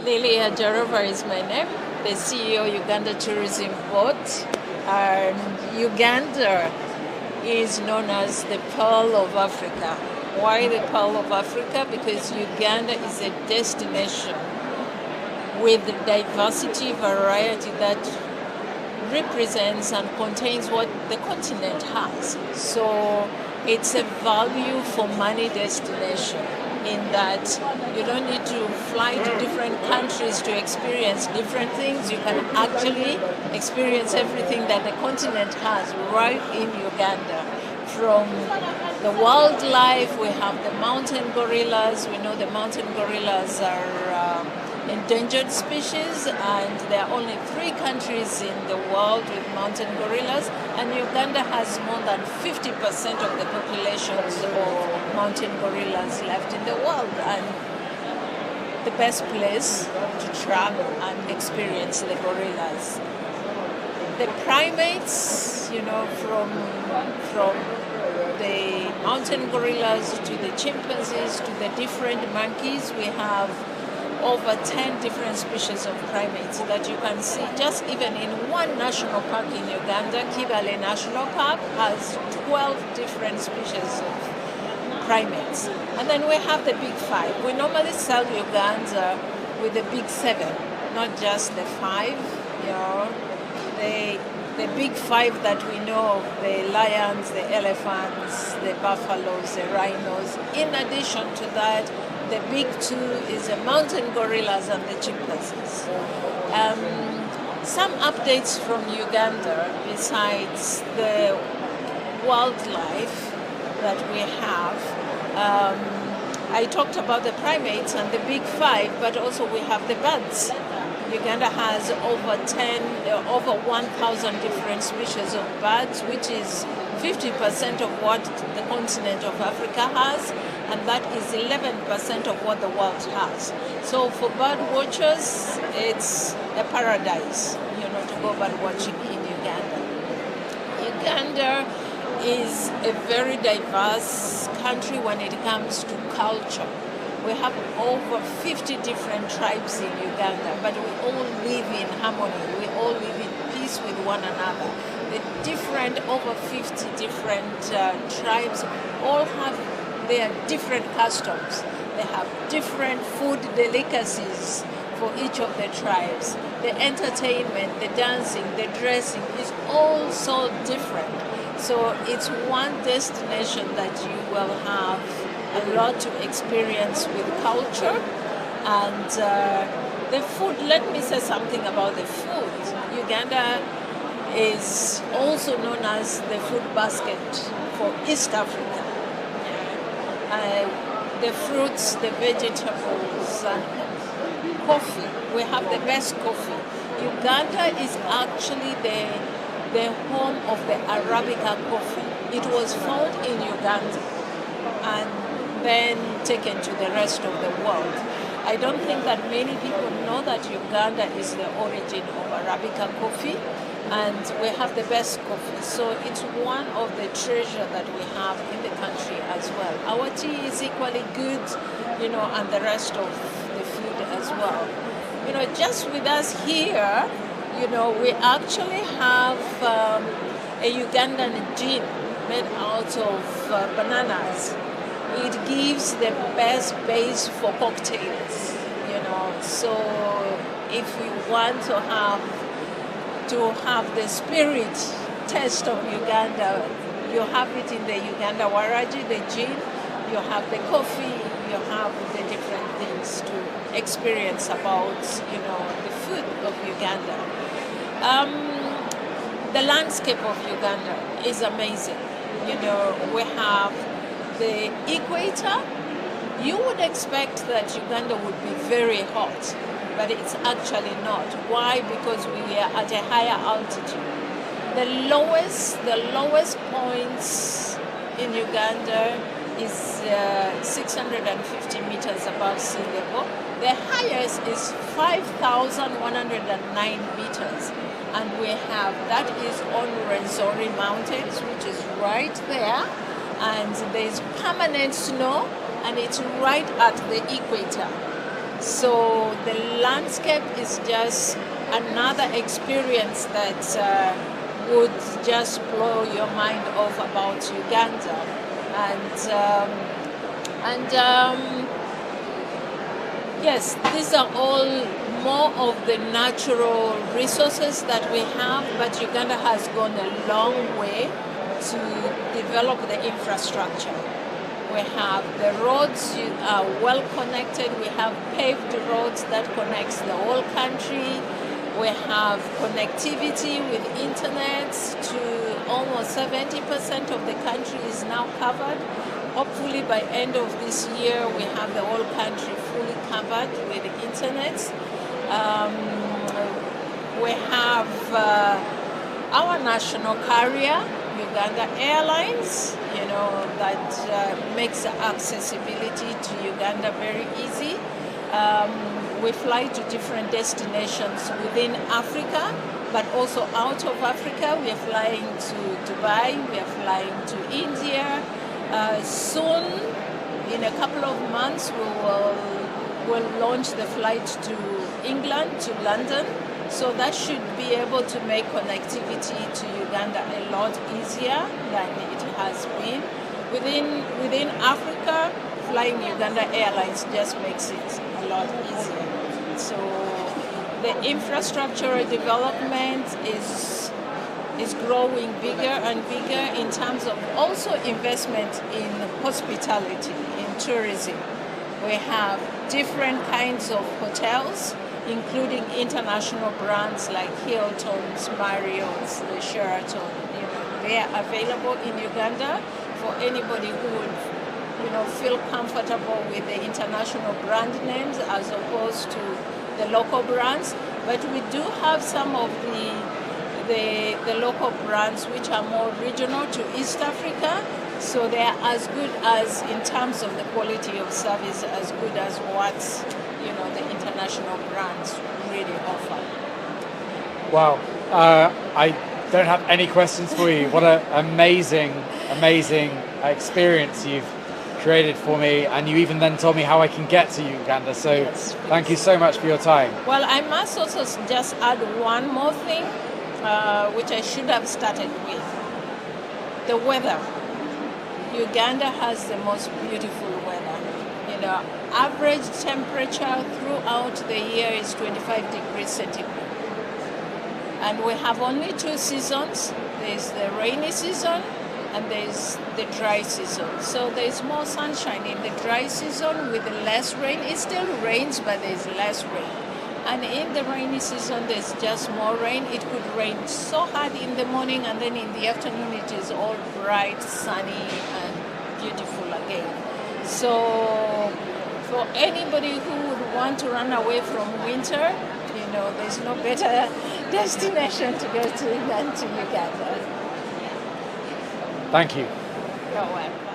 Lilly Ajarova is my name, the CEO Uganda Tourism Board. And Uganda is known as the Pearl of Africa. Why the Pearl of Africa? Because Uganda is a destination with diversity, variety that represents and contains what the continent has. So it's a value for money destination in that you don't need to fly to different countries to experience different things. You can actually experience everything that the continent has right in Uganda. From the wildlife, we have the mountain gorillas. We know the mountain gorillas are endangered species, and there are only 3 countries in the world with mountain gorillas, and Uganda has more than 50% of the populations of mountain gorillas left in the world, and the best place to travel and experience the gorillas. The primates, from the mountain gorillas to the chimpanzees to the different monkeys, we have over 10 different species of primates that you can see just even in one national park in Uganda. Kibale National Park has 12 different species of primates. And then we have the big 5. We normally sell Uganda with the big 7, not just the 5. The big 5 that we know, the lions, the elephants, the buffaloes, the rhinos. In addition to that, the big 2 is the mountain gorillas and the chimpanzees. Some updates from Uganda besides the wildlife that we have. I talked about the primates and the big 5, but also we have the birds. Uganda has over 1,000 different species of birds, which is 50% of what the continent of Africa has, and that is 11% of what the world has. So for bird watchers, it's a paradise, to go bird watching in Uganda. Uganda is a very diverse country when it comes to culture. We have over 50 different tribes in Uganda, but we all live in harmony. We all live in peace with one another. Over 50 different tribes all have their different customs. They have different food delicacies for each of the tribes. The entertainment, the dancing, the dressing is all so different. So it's one destination that you will have a lot to experience with culture. And the food, let me say something about the food. Uganda is also known as the food basket for East Africa. The fruits, the vegetables, and coffee. We have the best coffee. Uganda is actually the home of the Arabica coffee. It was found in Uganda and then taken to the rest of the world. I don't think that many people know that Uganda is the origin of Arabica coffee, and we have the best coffee. So it's one of the treasure that we have in the country as well. Our tea is equally good, and the rest of the food as well. Just with us here, we actually have a Ugandan gin made out of bananas. It gives the best base for cocktails, So if you want to have the spirit taste of Uganda, you have it in the Uganda waraji, the gin. You have the coffee. You have the different things to experience about, the food of Uganda. The landscape of Uganda is amazing. We have the equator. You would expect that Uganda would be very hot, but it's actually not. Why? Because we are at a higher altitude. The lowest points in Uganda is 650 meters above sea level. The highest is 5,109 meters. And that is on Rwenzori Mountains, which is right there. And there's permanent snow, and it's right at the equator. So the landscape is just another experience that would just blow your mind off about Uganda. Yes, these are all more of the natural resources that we have, but Uganda has gone a long way to develop the infrastructure. We have the roads are well connected. We have paved roads that connects the whole country. We have connectivity with internet to almost 70% of the country is now covered. Hopefully by end of this year, we have the whole country fully covered with internet. We have our national carrier, Uganda Airlines, that makes accessibility to Uganda very easy. We fly to different destinations within Africa, but also out of Africa. We are flying to Dubai, we are flying to India. Soon, in a couple of months, we'll launch the flight to England, to London. So that should be able to make connectivity to Uganda a lot easier than it has been. Within Africa, flying Uganda Airlines just makes it a lot easier. So the infrastructural development is growing bigger and bigger in terms of also investment in hospitality, in tourism. We have different kinds of hotels, including international brands like Hilton's, Marriott's, the Sheraton. They are available in Uganda for anybody who would feel comfortable with the international brand names as opposed to the local brands. But we do have some of the local brands which are more regional to East Africa, so they are as good as, in terms of the quality of service, as good as what the international brands really offer. Wow, I don't have any questions for you. What an amazing experience you've created for me, and you even then told me how I can get to Uganda, so yes, thank you so much for your time. Well, I must also just add one more thing, which I should have started with. The weather. Uganda has the most beautiful weather. Average temperature throughout the year is 25 degrees centigrade. And we have only two seasons. There's the rainy season and there's the dry season. So there's more sunshine in the dry season with less rain. It still rains, but there's less rain. And in the rainy season, there's just more rain. It could rain so hard in the morning, and then in the afternoon, it is all bright, sunny, and beautiful again. So for anybody who would want to run away from winter, there's no better destination to go to than to Uganda. Thank you. You're welcome.